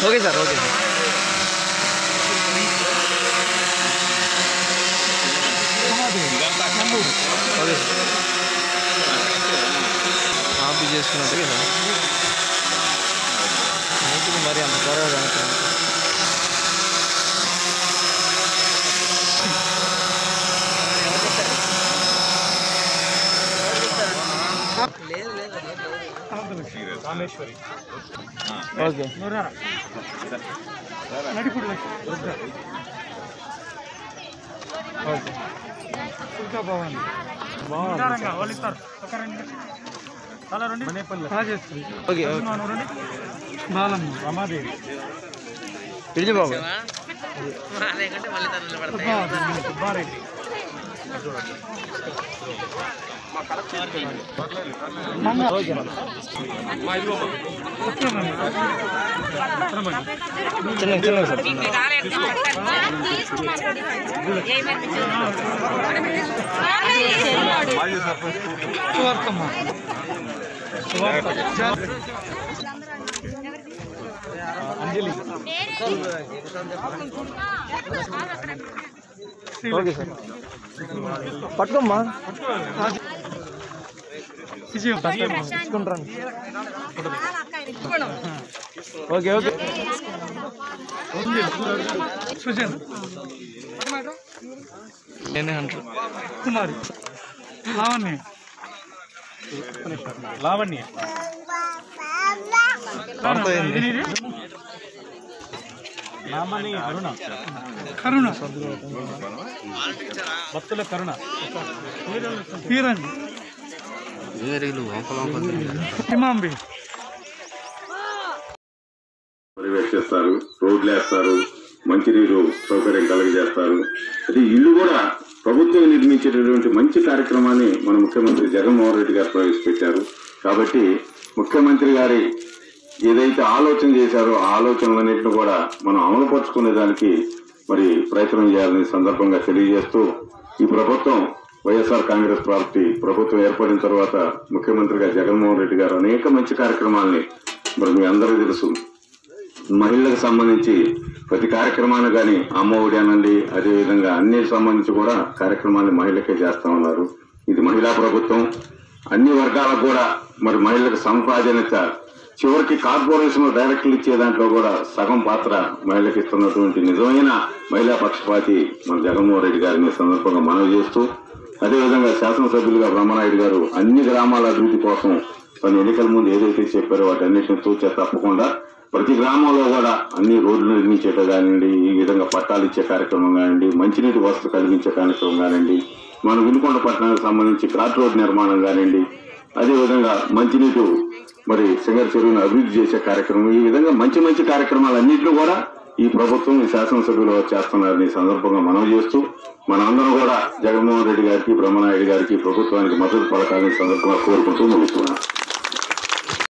Okay sir okay sir okay sir ఆఫీ చేసుకున్నట్టు కదా మరి అంత త్వరగా కనుక రామేశ్వరి ఓకే నడిపుడు ఓకే ఇంకా బాగుంది వాళ్ళు ఇస్తారు ఒక రెండు చాలా రెండు రాజేశ్వరి ఓకే రండి బాలమ్మ రమాదేవి పిలిచి బాబు సుబ్బారెడ్డి చిన్న చిన్న సార్ అంజలి ఓకే సార్ పట్టుకోమ్మా తీసుకుంటాను ఓకే ఓకే సుజన్ నేనే అంటారు కుమారి లావణ్య లావణ్య నామని అరుణ కరుణ భక్తుల కరుణ వీరండి హిమాంబి పర్యవేక్షిస్తారు, రోడ్లు వేస్తారు, మంచినీరు సౌకర్యం కలుగజేస్తారు. అది ఇల్లు కూడా ప్రభుత్వం నిర్మించేటటువంటి మంచి కార్యక్రమాన్ని మన ముఖ్యమంత్రి జగన్మోహన్ రెడ్డి గారు ప్రవేశపెట్టారు. కాబట్టి ముఖ్యమంత్రి గారి ఏదైతే ఆలోచన చేశారో ఆ ఆలోచనలన్నింటినీ కూడా మనం అమలుపరుచుకునే దానికి మరి ప్రయత్నం చేయాలని సందర్భంగా తెలియజేస్తూ ఈ ప్రభుత్వం వైఎస్ఆర్ కాంగ్రెస్ పార్టీ ప్రభుత్వం ఏర్పడిన తర్వాత ముఖ్యమంత్రిగా జగన్మోహన్ రెడ్డి గారు అనేక మంచి కార్యక్రమాలని మరి మీ అందరికీ తెలుసు మహిళలకు సంబంధించి ప్రతి కార్యక్రమాన్ని కానీ అమ్మ ఒడి అనండి అదేవిధంగా అన్నిటికి సంబంధించి కూడా కార్యక్రమాన్ని మహిళలకే చేస్తా ఉన్నారు. ఇది మహిళా ప్రభుత్వం. అన్ని వర్గాలకు కూడా మరి మహిళలకు సంపాదనత చివరికి కార్పొరేషన్ డైరెక్టర్లు ఇచ్చే దాంట్లో కూడా సగం పాత్ర మహిళలకు ఇస్తున్నటువంటి నిజమైన మహిళా పక్షపాతి మన జగన్మోహన్ రెడ్డి గారిని సందర్భంగా మనవి చేస్తూ అదేవిధంగా శాసనసభ్యులుగా బ్రహ్మనాయుడు గారు అన్ని గ్రామాల అభివృద్ధి కోసం తను ఎన్నికల ముందు ఏదైతే చెప్పారో వాటన్నిటిని తూచే తప్పకుండా ప్రతి గ్రామంలో కూడా అన్ని రోడ్లు నిర్మించేట కానివ్వండి, ఈ విధంగా పట్టాలు ఇచ్చే కార్యక్రమం కానివ్వండి, మంచినీటి వసతి కలిగించే కార్యక్రమం కానివ్వండి, మన వినుకొండ పట్టణానికి సంబంధించి క్రాట్ రోడ్ నిర్మాణం కానివ్వండి, అదేవిధంగా మంచినీటి మరి సింగర్ చెరువును అభివృద్ధి చేసే కార్యక్రమం, ఈ విధంగా మంచి మంచి కార్యక్రమాలన్నింటినీ కూడా ఈ ప్రభుత్వం ఈ శాసనసభ్యులు చేస్తున్నారని సందర్భంగా మనవి చేస్తూ మనందరం కూడా జగన్మోహన్ రెడ్డి గారికి బ్రహ్మనాయుడు గారికి ప్రభుత్వానికి మద్దతు పలకాలని సందర్భంగా కోరుకుంటూ ముగిస్తున్నాం.